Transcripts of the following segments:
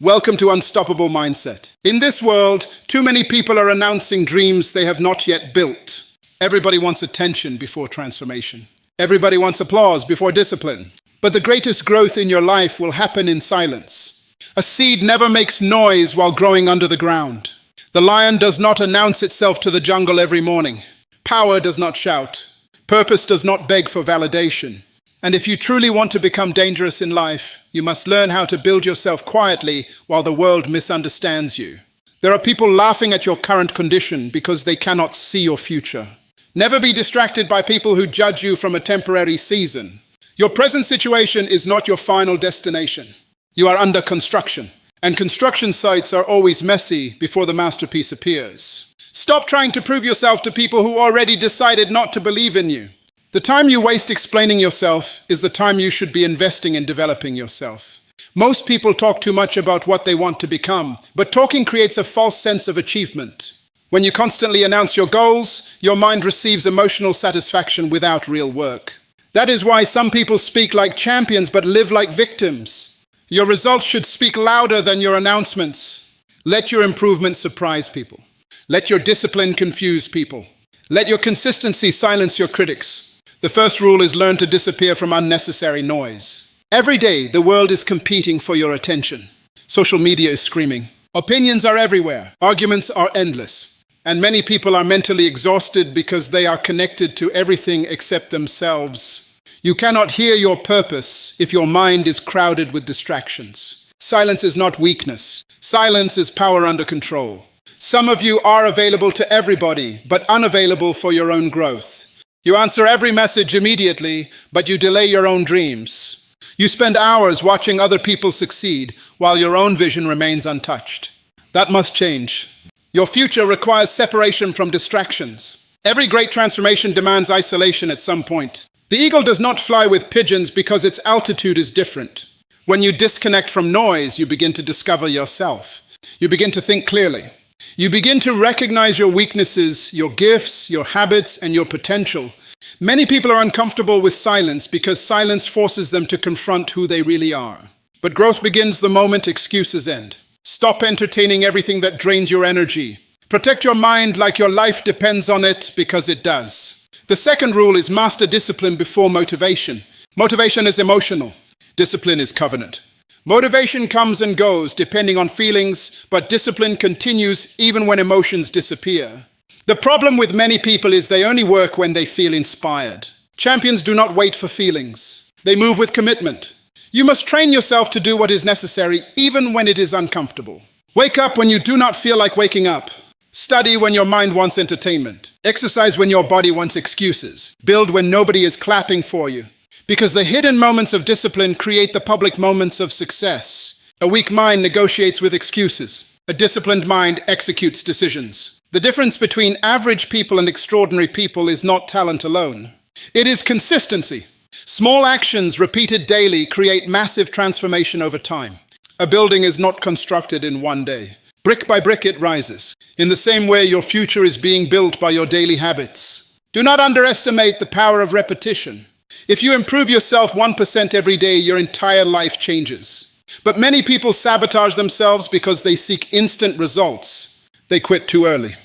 Welcome to Unstoppable Mindset. In this world, too many people are announcing dreams they have not yet built. Everybody wants attention before transformation. Everybody wants applause before discipline. But the greatest growth in your life will happen in silence. A seed never makes noise while growing under the ground. The lion does not announce itself to the jungle every morning. Power does not shout. Purpose does not beg for validation. And if you truly want to become dangerous in life, you must learn how to build yourself quietly while the world misunderstands you. There are people laughing at your current condition because they cannot see your future. Never be distracted by people who judge you from a temporary season. Your present situation is not your final destination. You are under construction, and construction sites are always messy before the masterpiece appears. Stop trying to prove yourself to people who already decided not to believe in you. The time you waste explaining yourself is the time you should be investing in developing yourself. Most people talk too much about what they want to become, but talking creates a false sense of achievement. When you constantly announce your goals, your mind receives emotional satisfaction without real work. That is why some people speak like champions but live like victims. Your results should speak louder than your announcements. Let your improvement surprise people. Let your discipline confuse people. Let your consistency silence your critics. The first rule is learn to disappear from unnecessary noise. Every day, the world is competing for your attention. Social media is screaming. Opinions are everywhere. Arguments are endless. And many people are mentally exhausted because they are connected to everything except themselves. You cannot hear your purpose if your mind is crowded with distractions. Silence is not weakness. Silence is power under control. Some of you are available to everybody, but unavailable for your own growth. You answer every message immediately, but you delay your own dreams. You spend hours watching other people succeed, while your own vision remains untouched. That must change. Your future requires separation from distractions. Every great transformation demands isolation at some point. The eagle does not fly with pigeons because its altitude is different. When you disconnect from noise, you begin to discover yourself. You begin to think clearly. You begin to recognize your weaknesses, your gifts, your habits, and your potential. Many people are uncomfortable with silence because silence forces them to confront who they really are. But growth begins the moment excuses end. Stop entertaining everything that drains your energy. Protect your mind like your life depends on it, because it does. The second rule is master discipline before motivation. Motivation is emotional. Discipline is covenant. Motivation comes and goes depending on feelings, but discipline continues even when emotions disappear. The problem with many people is they only work when they feel inspired. Champions do not wait for feelings. They move with commitment. You must train yourself to do what is necessary even when it is uncomfortable. Wake up when you do not feel like waking up. Study when your mind wants entertainment. Exercise when your body wants excuses. Build when nobody is clapping for you. Because the hidden moments of discipline create the public moments of success. A weak mind negotiates with excuses. A disciplined mind executes decisions. The difference between average people and extraordinary people is not talent alone. It is consistency. Small actions repeated daily create massive transformation over time. A building is not constructed in one day. Brick by brick it rises. In the same way, your future is being built by your daily habits. Do not underestimate the power of repetition. If you improve yourself 1% every day, your entire life changes. But many people sabotage themselves because they seek instant results. They quit too early.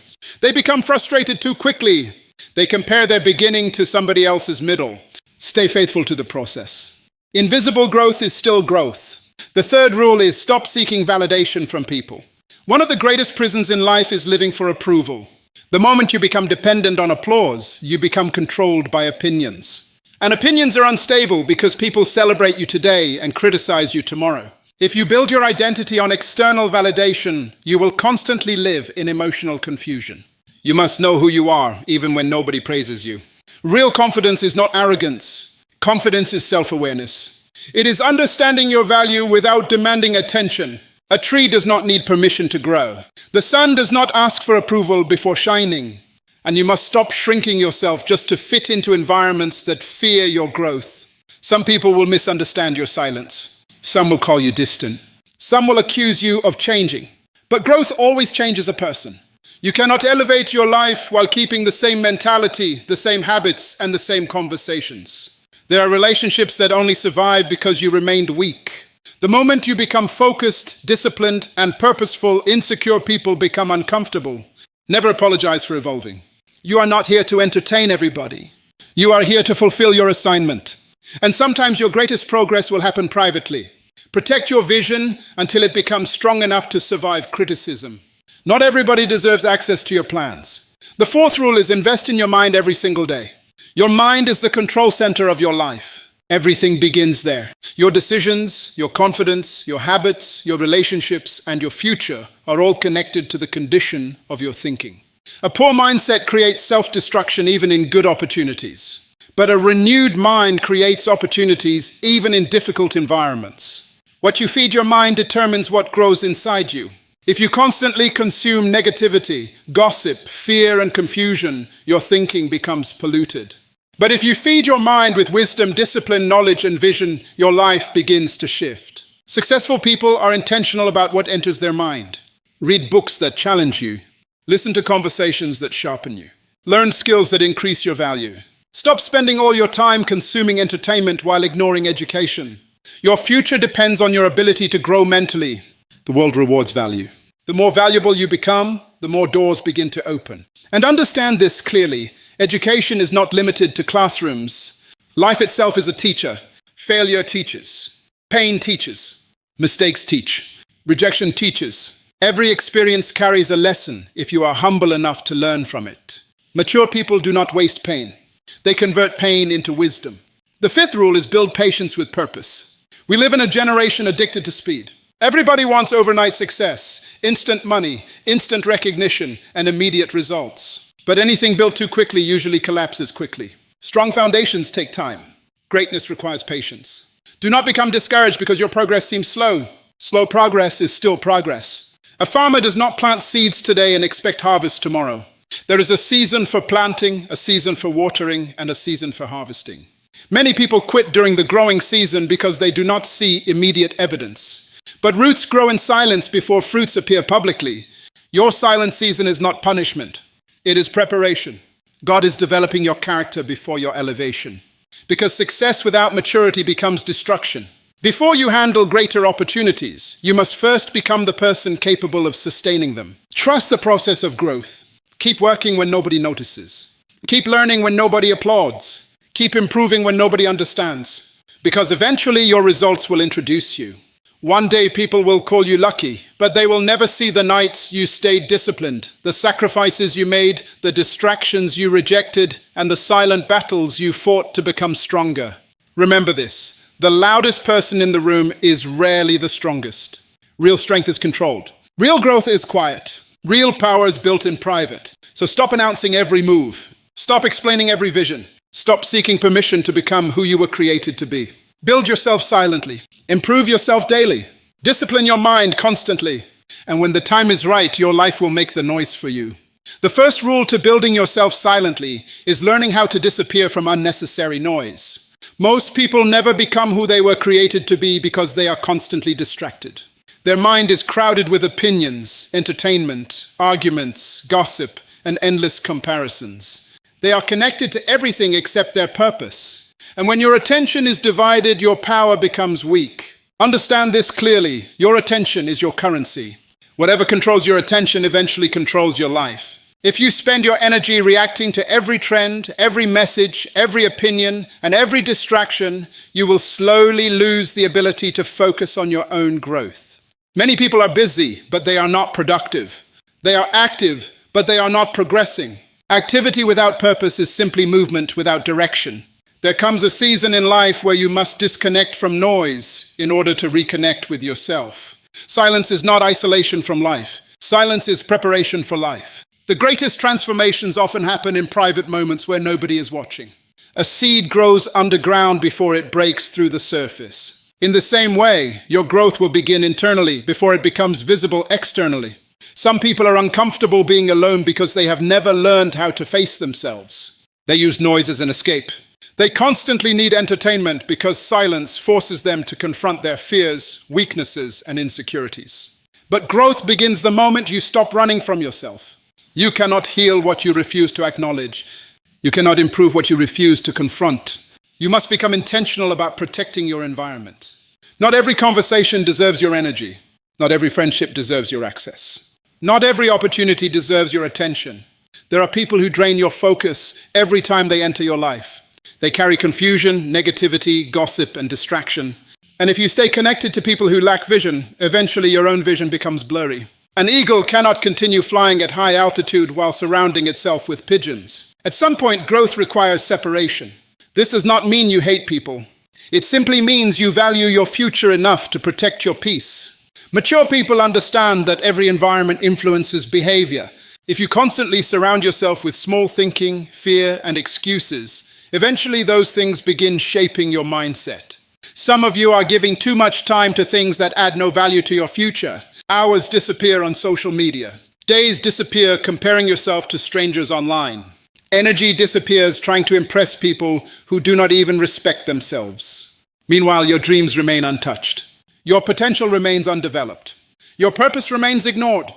They become frustrated too quickly. They compare their beginning to somebody else's middle. Stay faithful to the process. Invisible growth is still growth. The third rule is stop seeking validation from people. One of the greatest prisons in life is living for approval. The moment you become dependent on applause, you become controlled by opinions. And opinions are unstable because people celebrate you today and criticize you tomorrow. If you build your identity on external validation, you will constantly live in emotional confusion. You must know who you are, even when nobody praises you. Real confidence is not arrogance. Confidence is self-awareness. It is understanding your value without demanding attention. A tree does not need permission to grow. The sun does not ask for approval before shining. And you must stop shrinking yourself just to fit into environments that fear your growth. Some people will misunderstand your silence. Some will call you distant. Some will accuse you of changing. But growth always changes a person. You cannot elevate your life while keeping the same mentality, the same habits, and the same conversations. There are relationships that only survive because you remained weak. The moment you become focused, disciplined, and purposeful, insecure people become uncomfortable. Never apologize for evolving. You are not here to entertain everybody. You are here to fulfill your assignment. And sometimes your greatest progress will happen privately. Protect your vision until it becomes strong enough to survive criticism. Not everybody deserves access to your plans. The fourth rule is invest in your mind every single day. Your mind is the control center of your life. Everything begins there. Your decisions, your confidence, your habits, your relationships, and your future are all connected to the condition of your thinking. A poor mindset creates self-destruction even in good opportunities. But a renewed mind creates opportunities even in difficult environments. What you feed your mind determines what grows inside you. If you constantly consume negativity, gossip, fear, and confusion, your thinking becomes polluted. But if you feed your mind with wisdom, discipline, knowledge, and vision, your life begins to shift. Successful people are intentional about what enters their mind. Read books that challenge you. Listen to conversations that sharpen you. Learn skills that increase your value. Stop spending all your time consuming entertainment while ignoring education. Your future depends on your ability to grow mentally. The world rewards value. The more valuable you become, the more doors begin to open. And understand this clearly. Education is not limited to classrooms. Life itself is a teacher. Failure teaches. Pain teaches. Mistakes teach. Rejection teaches. Every experience carries a lesson if you are humble enough to learn from it. Mature people do not waste pain. They convert pain into wisdom. The fifth rule is build patience with purpose. We live in a generation addicted to speed. Everybody wants overnight success, instant money, instant recognition, and immediate results. But anything built too quickly usually collapses quickly. Strong foundations take time. Greatness requires patience. Do not become discouraged because your progress seems slow. Slow progress is still progress. A farmer does not plant seeds today and expect harvest tomorrow. There is a season for planting, a season for watering, and a season for harvesting. Many people quit during the growing season because they do not see immediate evidence. But roots grow in silence before fruits appear publicly. Your silent season is not punishment. It is preparation. God is developing your character before your elevation. Because success without maturity becomes destruction. Before you handle greater opportunities, you must first become the person capable of sustaining them. Trust the process of growth. Keep working when nobody notices. Keep learning when nobody applauds. Keep improving when nobody understands. Because eventually your results will introduce you. One day people will call you lucky, but they will never see the nights you stayed disciplined, the sacrifices you made, the distractions you rejected, and the silent battles you fought to become stronger. Remember this, the loudest person in the room is rarely the strongest. Real strength is controlled. Real growth is quiet. Real power is built in private. So stop announcing every move. Stop explaining every vision. Stop seeking permission to become who you were created to be. Build yourself silently. Improve yourself daily. Discipline your mind constantly. And when the time is right, your life will make the noise for you. The first rule to building yourself silently is learning how to disappear from unnecessary noise. Most people never become who they were created to be because they are constantly distracted. Their mind is crowded with opinions, entertainment, arguments, gossip, and endless comparisons. They are connected to everything except their purpose. And when your attention is divided, your power becomes weak. Understand this clearly. Your attention is your currency. Whatever controls your attention eventually controls your life. If you spend your energy reacting to every trend, every message, every opinion, and every distraction, you will slowly lose the ability to focus on your own growth. Many people are busy, but they are not productive. They are active, but they are not progressing. Activity without purpose is simply movement without direction. There comes a season in life where you must disconnect from noise in order to reconnect with yourself. Silence is not isolation from life. Silence is preparation for life. The greatest transformations often happen in private moments where nobody is watching. A seed grows underground before it breaks through the surface. In the same way, your growth will begin internally before it becomes visible externally. Some people are uncomfortable being alone because they have never learned how to face themselves. They use noise as an escape. They constantly need entertainment because silence forces them to confront their fears, weaknesses, and insecurities. But growth begins the moment you stop running from yourself. You cannot heal what you refuse to acknowledge. You cannot improve what you refuse to confront. You must become intentional about protecting your environment. Not every conversation deserves your energy. Not every friendship deserves your access. Not every opportunity deserves your attention. There are people who drain your focus every time they enter your life. They carry confusion, negativity, gossip, and distraction. And if you stay connected to people who lack vision, eventually your own vision becomes blurry. An eagle cannot continue flying at high altitude while surrounding itself with pigeons. At some point, growth requires separation. This does not mean you hate people. It simply means you value your future enough to protect your peace. Mature people understand that every environment influences behavior. If you constantly surround yourself with small thinking, fear, and excuses, eventually those things begin shaping your mindset. Some of you are giving too much time to things that add no value to your future. Hours disappear on social media. Days disappear comparing yourself to strangers online. Energy disappears trying to impress people who do not even respect themselves. Meanwhile, your dreams remain untouched. Your potential remains undeveloped. Your purpose remains ignored.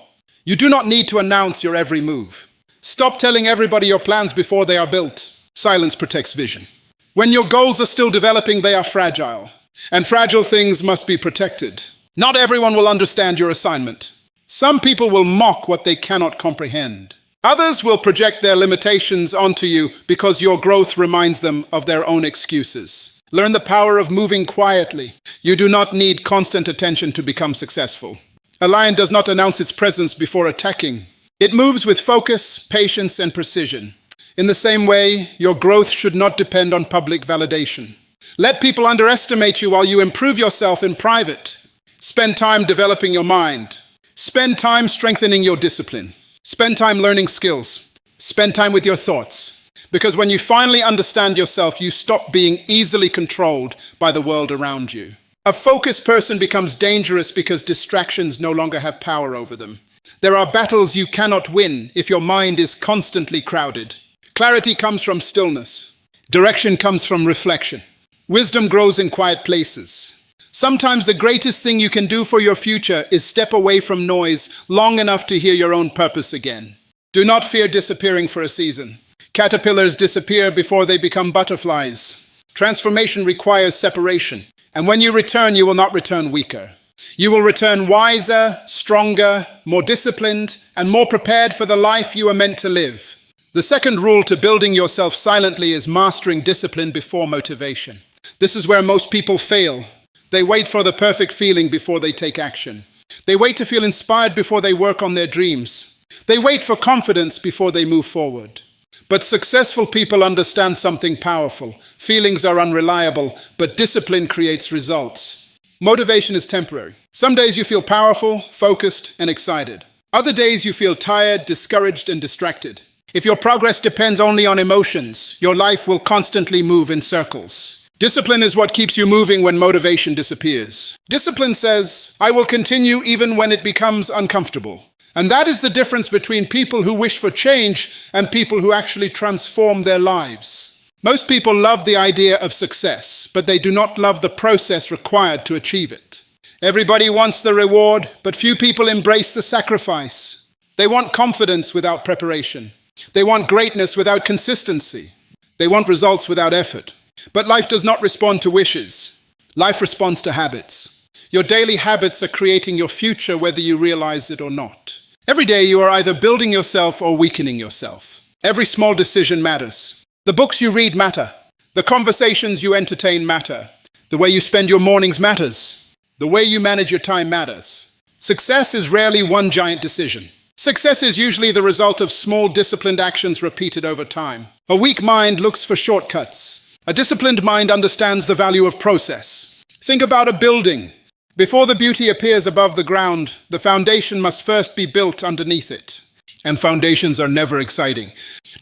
You do not need to announce your every move. Stop telling everybody your plans before they are built. Silence protects vision. When your goals are still developing, they are fragile. And fragile things must be protected. Not everyone will understand your assignment. Some people will mock what they cannot comprehend. Others will project their limitations onto you because your growth reminds them of their own excuses. Learn the power of moving quietly. You do not need constant attention to become successful. A lion does not announce its presence before attacking. It moves with focus, patience, and precision. In the same way, your growth should not depend on public validation. Let people underestimate you while you improve yourself in private. Spend time developing your mind. Spend time strengthening your discipline. Spend time learning skills. Spend time with your thoughts. Because when you finally understand yourself, you stop being easily controlled by the world around you. A focused person becomes dangerous because distractions no longer have power over them. There are battles you cannot win if your mind is constantly crowded. Clarity comes from stillness. Direction comes from reflection. Wisdom grows in quiet places. Sometimes the greatest thing you can do for your future is step away from noise long enough to hear your own purpose again. Do not fear disappearing for a season. Caterpillars disappear before they become butterflies. Transformation requires separation. And when you return, you will not return weaker. You will return wiser, stronger, more disciplined, and more prepared for the life you are meant to live. The second rule to building yourself silently is mastering discipline before motivation. This is where most people fail. They wait for the perfect feeling before they take action. They wait to feel inspired before they work on their dreams. They wait for confidence before they move forward. But successful people understand something powerful. Feelings are unreliable, but discipline creates results. Motivation is temporary. Some days you feel powerful, focused, and excited. Other days you feel tired, discouraged, and distracted. If your progress depends only on emotions, your life will constantly move in circles. Discipline is what keeps you moving when motivation disappears. Discipline says, I will continue even when it becomes uncomfortable. And that is the difference between people who wish for change and people who actually transform their lives. Most people love the idea of success, but they do not love the process required to achieve it. Everybody wants the reward, but few people embrace the sacrifice. They want confidence without preparation. They want greatness without consistency. They want results without effort. But life does not respond to wishes. Life responds to habits. Your daily habits are creating your future whether you realize it or not. Every day you are either building yourself or weakening yourself. Every small decision matters. The books you read matter. The conversations you entertain matter. The way you spend your mornings matters. The way you manage your time matters. Success is rarely one giant decision. Success is usually the result of small disciplined actions repeated over time. A weak mind looks for shortcuts. A disciplined mind understands the value of process. Think about a building. Before the beauty appears above the ground, the foundation must first be built underneath it. And foundations are never exciting.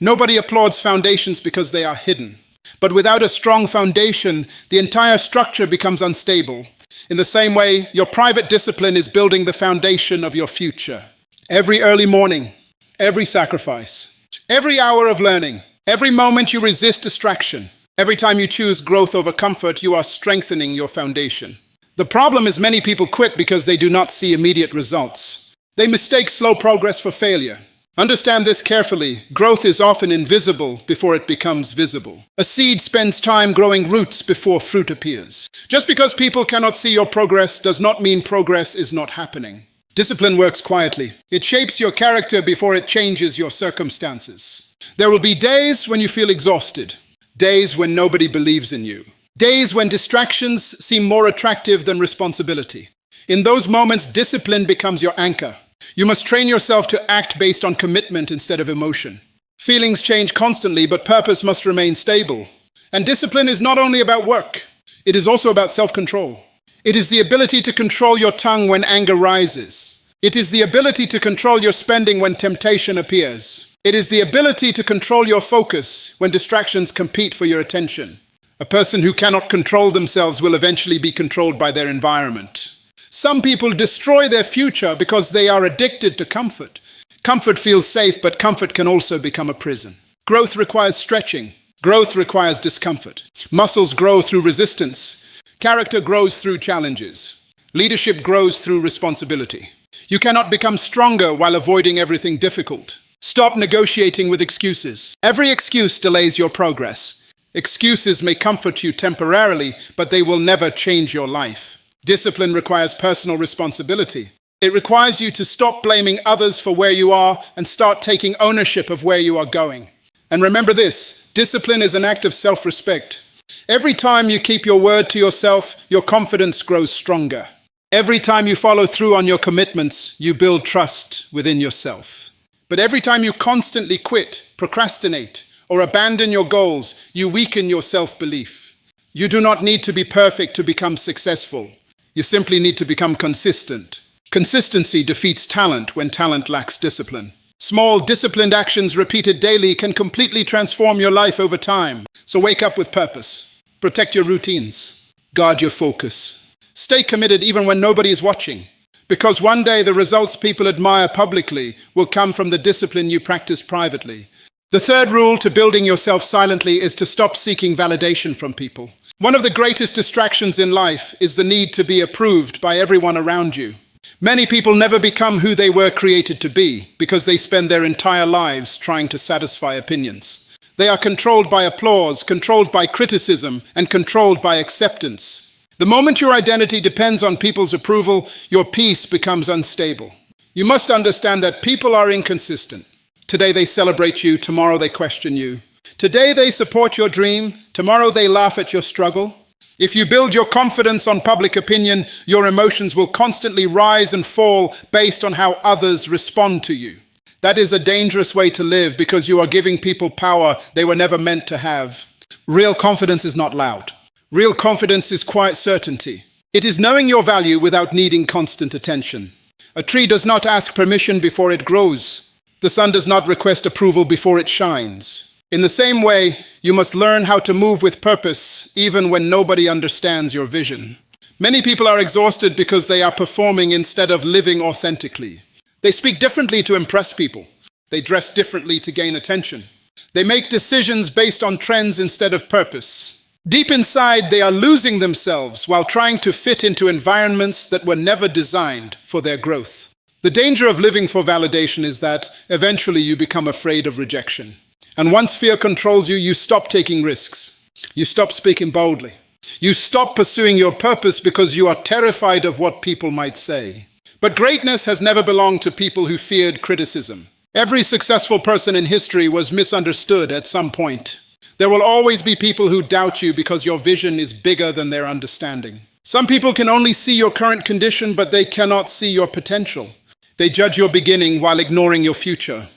Nobody applauds foundations because they are hidden. But without a strong foundation, the entire structure becomes unstable. In the same way, your private discipline is building the foundation of your future. Every early morning, every sacrifice, every hour of learning, every moment you resist distraction, every time you choose growth over comfort, you are strengthening your foundation. The problem is many people quit because they do not see immediate results. They mistake slow progress for failure. Understand this carefully. Growth is often invisible before it becomes visible. A seed spends time growing roots before fruit appears. Just because people cannot see your progress does not mean progress is not happening. Discipline works quietly. It shapes your character before it changes your circumstances. There will be days when you feel exhausted, days when nobody believes in you, days when distractions seem more attractive than responsibility. In those moments, discipline becomes your anchor. You must train yourself to act based on commitment instead of emotion. Feelings change constantly, but purpose must remain stable. And discipline is not only about work, it is also about self-control. It is the ability to control your tongue when anger rises. It is the ability to control your spending when temptation appears. It is the ability to control your focus when distractions compete for your attention. A person who cannot control themselves will eventually be controlled by their environment. Some people destroy their future because they are addicted to comfort. Comfort feels safe, but comfort can also become a prison. Growth requires stretching. Growth requires discomfort. Muscles grow through resistance. Character grows through challenges. Leadership grows through responsibility. You cannot become stronger while avoiding everything difficult. Stop negotiating with excuses. Every excuse delays your progress. Excuses may comfort you temporarily, but they will never change your life. Discipline requires personal responsibility. It requires you to stop blaming others for where you are and start taking ownership of where you are going. And remember this, discipline is an act of self-respect. Every time you keep your word to yourself, your confidence grows stronger. Every time you follow through on your commitments, you build trust within yourself. But every time you constantly quit, procrastinate, or abandon your goals, you weaken your self-belief. You do not need to be perfect to become successful. You simply need to become consistent. Consistency defeats talent when talent lacks discipline. Small, disciplined actions repeated daily can completely transform your life over time. So wake up with purpose. Protect your routines. Guard your focus. Stay committed even when nobody is watching. Because one day the results people admire publicly will come from the discipline you practice privately. The third rule to building yourself silently is to stop seeking validation from people. One of the greatest distractions in life is the need to be approved by everyone around you. Many people never become who they were created to be because they spend their entire lives trying to satisfy opinions. They are controlled by applause, controlled by criticism, and controlled by acceptance. The moment your identity depends on people's approval, your peace becomes unstable. You must understand that people are inconsistent. Today they celebrate you, tomorrow they question you. Today they support your dream, tomorrow they laugh at your struggle. If you build your confidence on public opinion, your emotions will constantly rise and fall based on how others respond to you. That is a dangerous way to live because you are giving people power they were never meant to have. Real confidence is not loud. Real confidence is quiet certainty. It is knowing your value without needing constant attention. A tree does not ask permission before it grows. The sun does not request approval before it shines. In the same way, you must learn how to move with purpose even when nobody understands your vision. Many people are exhausted because they are performing instead of living authentically. They speak differently to impress people. They dress differently to gain attention. They make decisions based on trends instead of purpose. Deep inside, they are losing themselves while trying to fit into environments that were never designed for their growth. The danger of living for validation is that eventually you become afraid of rejection. And once fear controls you, you stop taking risks. You stop speaking boldly. You stop pursuing your purpose because you are terrified of what people might say. But greatness has never belonged to people who feared criticism. Every successful person in history was misunderstood at some point. There will always be people who doubt you because your vision is bigger than their understanding. Some people can only see your current condition, but they cannot see your potential. They judge your beginning while ignoring your future.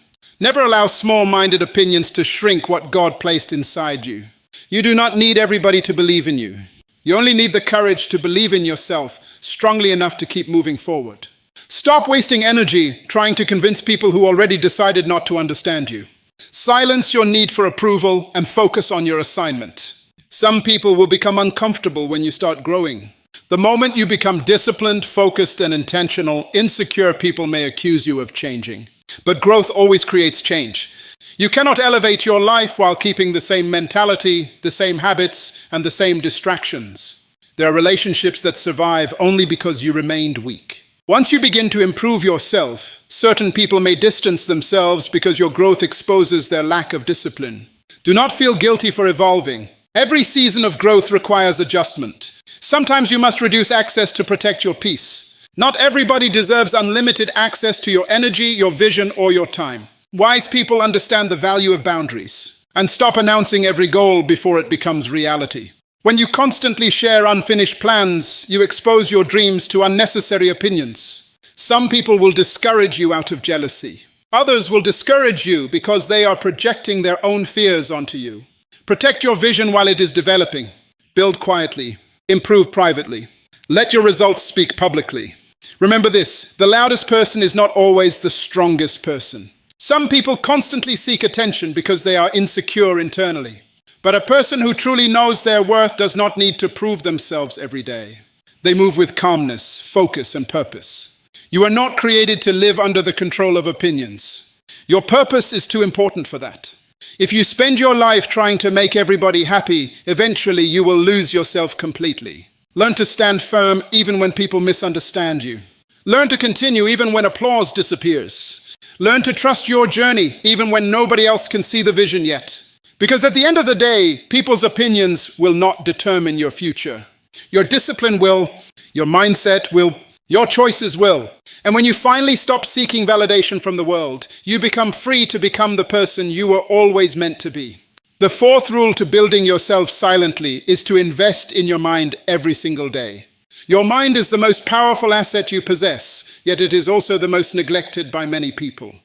Never allow small-minded opinions to shrink what God placed inside you. You do not need everybody to believe in you. You only need the courage to believe in yourself strongly enough to keep moving forward. Stop wasting energy trying to convince people who already decided not to understand you. Silence your need for approval and focus on your assignment. Some people will become uncomfortable when you start growing. The moment you become disciplined, focused, and intentional, insecure people may accuse you of changing. But growth always creates change. You cannot elevate your life while keeping the same mentality, the same habits, and the same distractions. There are relationships that survive only because you remained weak. Once you begin to improve yourself, certain people may distance themselves because your growth exposes their lack of discipline. Do not feel guilty for evolving. Every season of growth requires adjustment. Sometimes you must reduce access to protect your peace. Not everybody deserves unlimited access to your energy, your vision, or your time. Wise people understand the value of boundaries and stop announcing every goal before it becomes reality. When you constantly share unfinished plans, you expose your dreams to unnecessary opinions. Some people will discourage you out of jealousy. Others will discourage you because they are projecting their own fears onto you. Protect your vision while it is developing. Build quietly. Improve privately. Let your results speak publicly. Remember this, the loudest person is not always the strongest person. Some people constantly seek attention because they are insecure internally. But a person who truly knows their worth does not need to prove themselves every day. They move with calmness, focus, and purpose. You are not created to live under the control of opinions. Your purpose is too important for that. If you spend your life trying to make everybody happy, eventually you will lose yourself completely. Learn to stand firm even when people misunderstand you. Learn to continue even when applause disappears. Learn to trust your journey even when nobody else can see the vision yet. Because at the end of the day, people's opinions will not determine your future. Your discipline will, your mindset will, your choices will. And when you finally stop seeking validation from the world, you become free to become the person you were always meant to be. The fourth rule to building yourself silently is to invest in your mind every single day. Your mind is the most powerful asset you possess, yet it is also the most neglected by many people.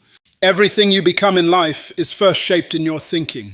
Everything you become in life is first shaped in your thinking.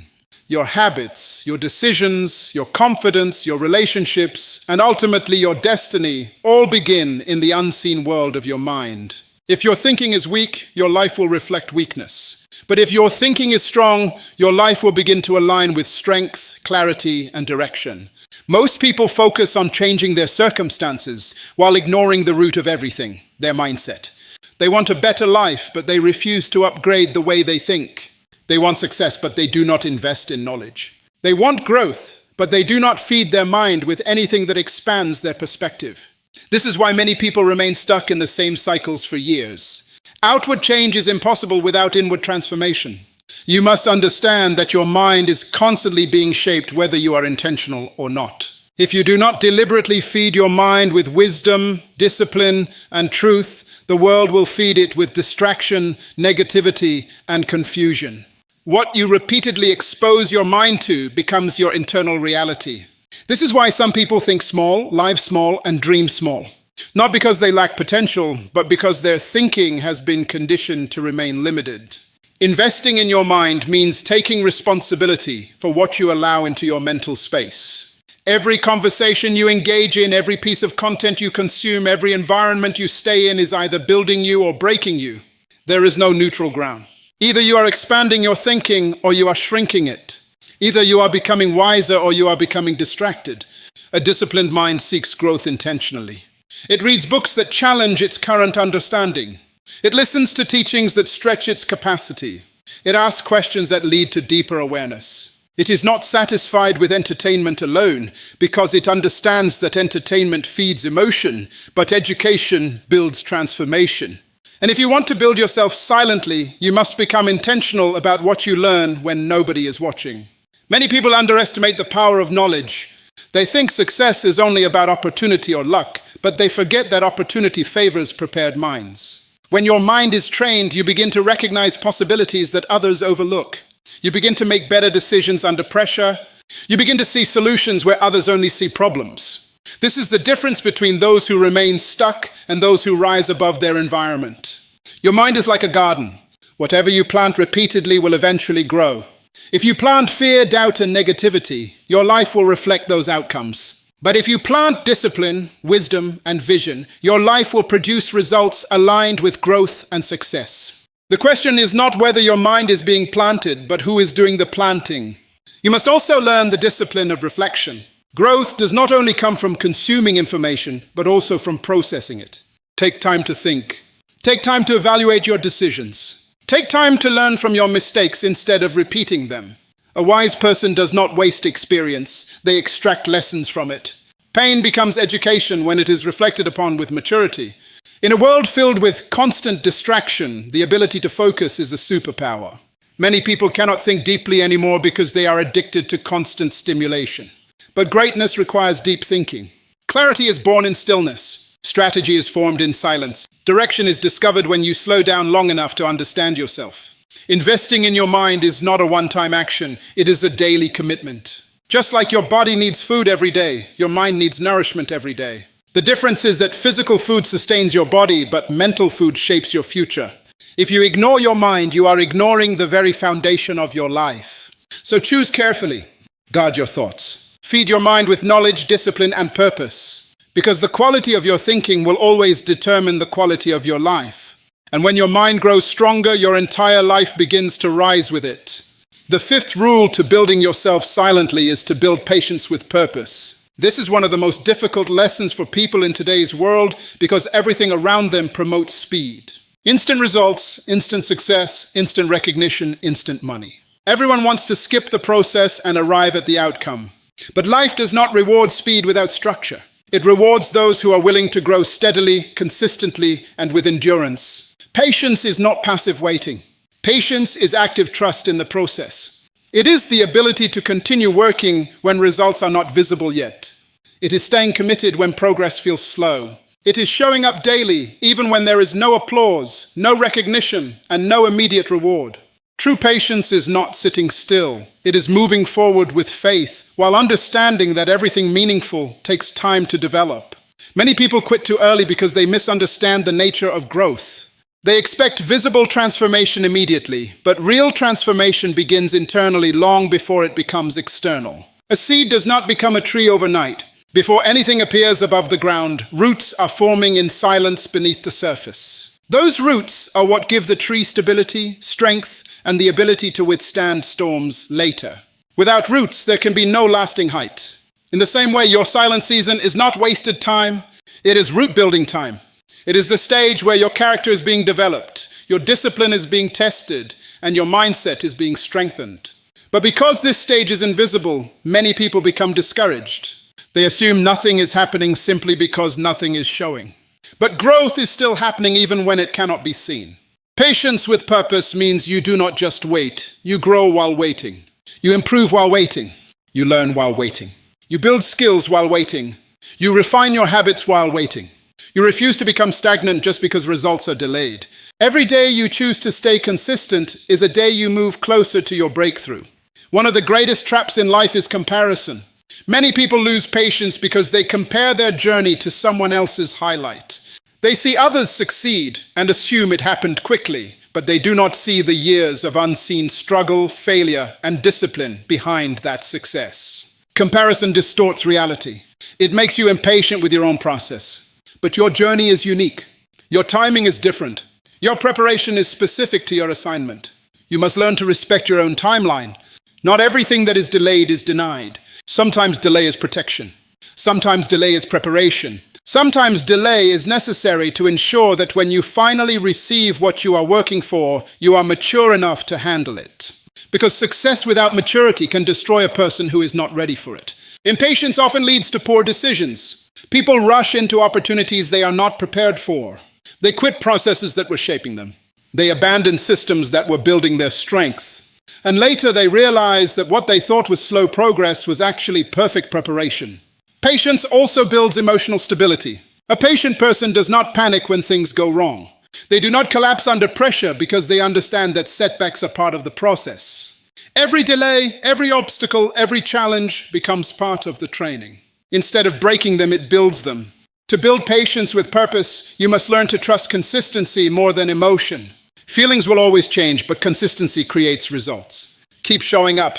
Your habits, your decisions, your confidence, your relationships, and ultimately your destiny all begin in the unseen world of your mind. If your thinking is weak, your life will reflect weakness. But if your thinking is strong, your life will begin to align with strength, clarity, and direction. Most people focus on changing their circumstances while ignoring the root of everything, their mindset. They want a better life, but they refuse to upgrade the way they think. They want success, but they do not invest in knowledge. They want growth, but they do not feed their mind with anything that expands their perspective. This is why many people remain stuck in the same cycles for years. Outward change is impossible without inward transformation. You must understand that your mind is constantly being shaped whether you are intentional or not. If you do not deliberately feed your mind with wisdom, discipline, and truth, the world will feed it with distraction, negativity, and confusion. What you repeatedly expose your mind to becomes your internal reality. This is why some people think small, live small, and dream small. Not because they lack potential, but because their thinking has been conditioned to remain limited. Investing in your mind means taking responsibility for what you allow into your mental space. Every conversation you engage in, every piece of content you consume, every environment you stay in is either building you or breaking you. There is no neutral ground. Either you are expanding your thinking or you are shrinking it. Either you are becoming wiser or you are becoming distracted. A disciplined mind seeks growth intentionally. It reads books that challenge its current understanding. It listens to teachings that stretch its capacity. It asks questions that lead to deeper awareness. It is not satisfied with entertainment alone because it understands that entertainment feeds emotion, but education builds transformation. And if you want to build yourself silently, you must become intentional about what you learn when nobody is watching. Many people underestimate the power of knowledge. They think success is only about opportunity or luck, but they forget that opportunity favors prepared minds. When your mind is trained, you begin to recognize possibilities that others overlook. You begin to make better decisions under pressure. You begin to see solutions where others only see problems. This is the difference between those who remain stuck and those who rise above their environment. Your mind is like a garden. Whatever you plant repeatedly will eventually grow. If you plant fear, doubt, and negativity, your life will reflect those outcomes. But if you plant discipline, wisdom, and vision, your life will produce results aligned with growth and success. The question is not whether your mind is being planted, but who is doing the planting. You must also learn the discipline of reflection. Growth does not only come from consuming information, but also from processing it. Take time to think. Take time to evaluate your decisions. Take time to learn from your mistakes instead of repeating them. A wise person does not waste experience, they extract lessons from it. Pain becomes education when it is reflected upon with maturity. In a world filled with constant distraction, the ability to focus is a superpower. Many people cannot think deeply anymore because they are addicted to constant stimulation. But greatness requires deep thinking. Clarity is born in stillness. Strategy is formed in silence. Direction is discovered when you slow down long enough to understand yourself. Investing in your mind is not a one-time action. It is a daily commitment. Just like your body needs food every day, your mind needs nourishment every day. The difference is that physical food sustains your body, but mental food shapes your future. If you ignore your mind, you are ignoring the very foundation of your life. So choose carefully. Guard your thoughts. Feed your mind with knowledge, discipline, and purpose. Because the quality of your thinking will always determine the quality of your life. And when your mind grows stronger, your entire life begins to rise with it. The fifth rule to building yourself silently is to build patience with purpose. This is one of the most difficult lessons for people in today's world because everything around them promotes speed. Instant results, instant success, instant recognition, instant money. Everyone wants to skip the process and arrive at the outcome. But life does not reward speed without structure. It rewards those who are willing to grow steadily, consistently, and with endurance. Patience is not passive waiting. Patience is active trust in the process. It is the ability to continue working when results are not visible yet. It is staying committed when progress feels slow. It is showing up daily, even when there is no applause, no recognition, and no immediate reward. True patience is not sitting still. It is moving forward with faith, while understanding that everything meaningful takes time to develop. Many people quit too early because they misunderstand the nature of growth. They expect visible transformation immediately, but real transformation begins internally long before it becomes external. A seed does not become a tree overnight. Before anything appears above the ground, roots are forming in silence beneath the surface. Those roots are what give the tree stability, strength, and the ability to withstand storms later. Without roots, there can be no lasting height. In the same way, your silent season is not wasted time, it is root-building time. It is the stage where your character is being developed, your discipline is being tested, and your mindset is being strengthened. But because this stage is invisible, many people become discouraged. They assume nothing is happening simply because nothing is showing. But growth is still happening even when it cannot be seen. Patience with purpose means you do not just wait. You grow while waiting. You improve while waiting. You learn while waiting. You build skills while waiting. You refine your habits while waiting. You refuse to become stagnant just because results are delayed. Every day you choose to stay consistent is a day you move closer to your breakthrough. One of the greatest traps in life is comparison. Many people lose patience because they compare their journey to someone else's highlight. They see others succeed and assume it happened quickly, but they do not see the years of unseen struggle, failure, and discipline behind that success. Comparison distorts reality. It makes you impatient with your own process. But your journey is unique. Your timing is different. Your preparation is specific to your assignment. You must learn to respect your own timeline. Not everything that is delayed is denied. Sometimes delay is protection. Sometimes delay is preparation. Sometimes delay is necessary to ensure that when you finally receive what you are working for, you are mature enough to handle it. Because success without maturity can destroy a person who is not ready for it. Impatience often leads to poor decisions. People rush into opportunities they are not prepared for. They quit processes that were shaping them. They abandon systems that were building their strength. And later they realize that what they thought was slow progress was actually perfect preparation. Patience also builds emotional stability. A patient person does not panic when things go wrong. They do not collapse under pressure because they understand that setbacks are part of the process. Every delay, every obstacle, every challenge becomes part of the training. Instead of breaking them, it builds them. To build patience with purpose, you must learn to trust consistency more than emotion. Feelings will always change, but consistency creates results. Keep showing up.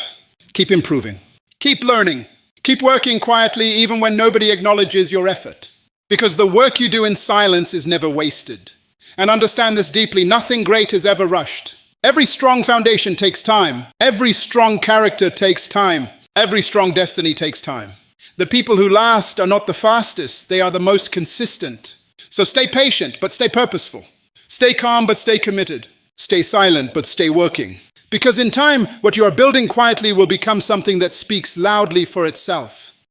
Keep improving. Keep learning. Keep working quietly even when nobody acknowledges your effort. Because the work you do in silence is never wasted. And understand this deeply, nothing great is ever rushed. Every strong foundation takes time. Every strong character takes time. Every strong destiny takes time. The people who last are not the fastest, they are the most consistent. So stay patient, but stay purposeful. Stay calm, but stay committed. Stay silent, but stay working. Because in time, what you are building quietly will become something that speaks loudly for itself.